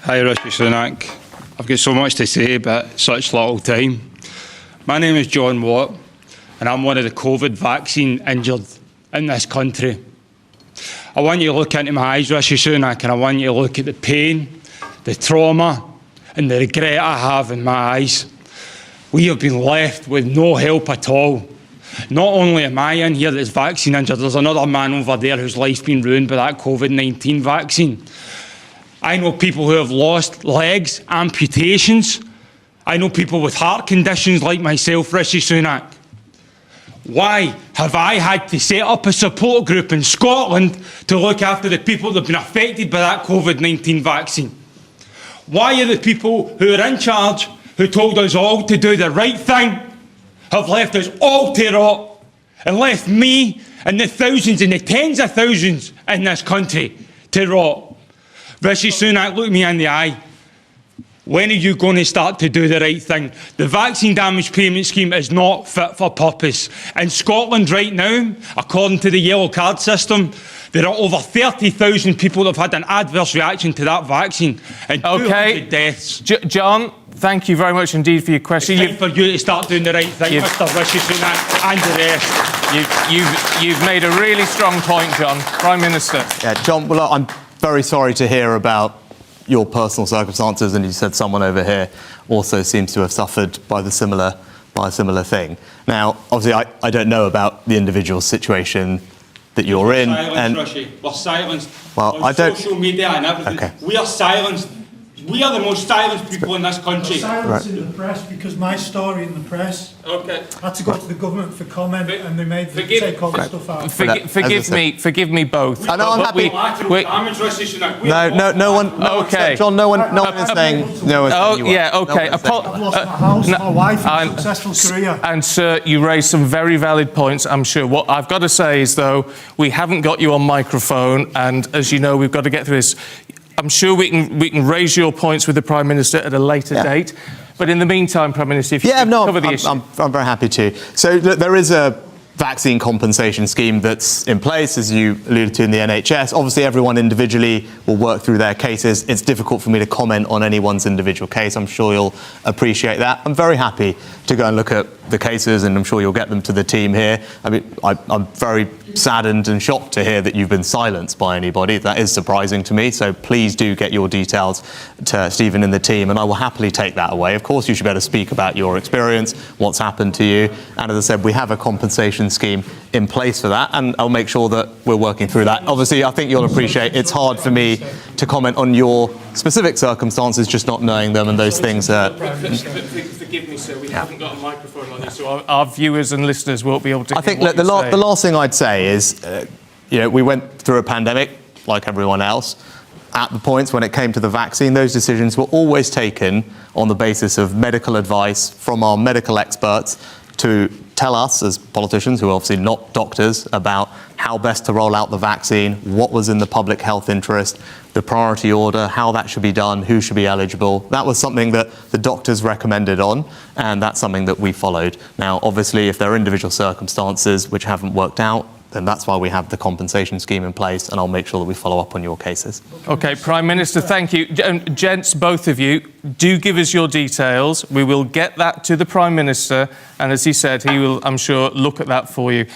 Hi, Rishi Sunak. I've got so much to say, but such little time. My name is John Watt, and I'm one of the COVID vaccine injured in this country. I want you to look into my eyes, Rishi Sunak, and I want you to look at the pain, the trauma, and the regret I have in my eyes. We have been left with no help at all. Not only am I in here that's vaccine injured, there's another man over there whose life's been ruined by that COVID-19 vaccine. I know people who have lost legs, amputations. I know people with heart conditions like myself, Rishi Sunak. Why have I had to set up a support group in Scotland to look after the people that have been affected by that COVID-19 vaccine? Why are the people who are in charge, who told us all to do the right thing, have left us all to rot and left me and the thousands and the tens of thousands in this country to rot? Rishi Sunak, look me in the eye. When are you going to start to do the right thing? The vaccine damage payment scheme is not fit for purpose. In Scotland right now, according to the yellow card system, there are over 30,000 people that have had an adverse reaction to that vaccine and 200 deaths. John, thank you very much indeed for your question. It's time for you to start doing the right thing, Mr. Rishi Sunak, and the rest. You've made a really strong point, John. Prime Minister. Yeah, John, well, I'm very sorry to hear about your personal circumstances, and you said someone over here also seems to have suffered by a similar thing. Now, obviously, I don't know about the individual situation that you're in. We're silenced. Well, on social media and everything. Okay. We are silenced. We are the most silenced people in this country. Silence in the press because my story in the press had to go to the government for comment, and they made them take all the stuff out. Forgive me both. I know, I'm happy. No one. Okay. John, no one is saying. No one's saying you yeah. Okay. I've lost my house, my wife, and a successful career. And sir, you raised some very valid points, I'm sure. What I've got to say is, though, we haven't got you on microphone, and as you know, we've got to get through this. I'm sure we can raise your points with the Prime Minister at a later date. But in the meantime, Prime Minister, if you could cover the issue. I'm very happy to. So there is a vaccine compensation scheme that's in place, as you alluded to, in the NHS. Obviously, everyone individually will work through their cases. It's difficult for me to comment on anyone's individual case. I'm sure you'll appreciate that. I'm very happy to go and look at the cases, and I'm sure you'll get them to the team here. I mean, I'm very saddened and shocked to hear that you've been silenced by anybody. That is surprising to me. So please do get your details to Stephen and the team, and I will happily take that away. Of course, you should be able to speak about your experience, what's happened to you. And as I said, we have a compensation scheme in place for that, and I'll make sure that we're working through that. Obviously, I think you'll appreciate it's hard for me to comment on your specific circumstances, just not knowing them, and those things are... Forgive me, sir, we haven't got a microphone on this, so our viewers and listeners won't be able to hear. I think the last thing I'd say is, we went through a pandemic, like everyone else. At the points when it came to the vaccine, those decisions were always taken on the basis of medical advice from our medical experts to tell us as politicians, who are obviously not doctors, about how best to roll out the vaccine, what was in the public health interest, the priority order, how that should be done, who should be eligible. That was something that the doctors recommended on, and that's something that we followed. Now, obviously, if there are individual circumstances which haven't worked out, then that's why we have the compensation scheme in place, and I'll make sure that we follow up on your cases. OK, Prime Minister, thank you. Gents, both of you, do give us your details. We will get that to the Prime Minister, and as he said, he will, I'm sure, look at that for you.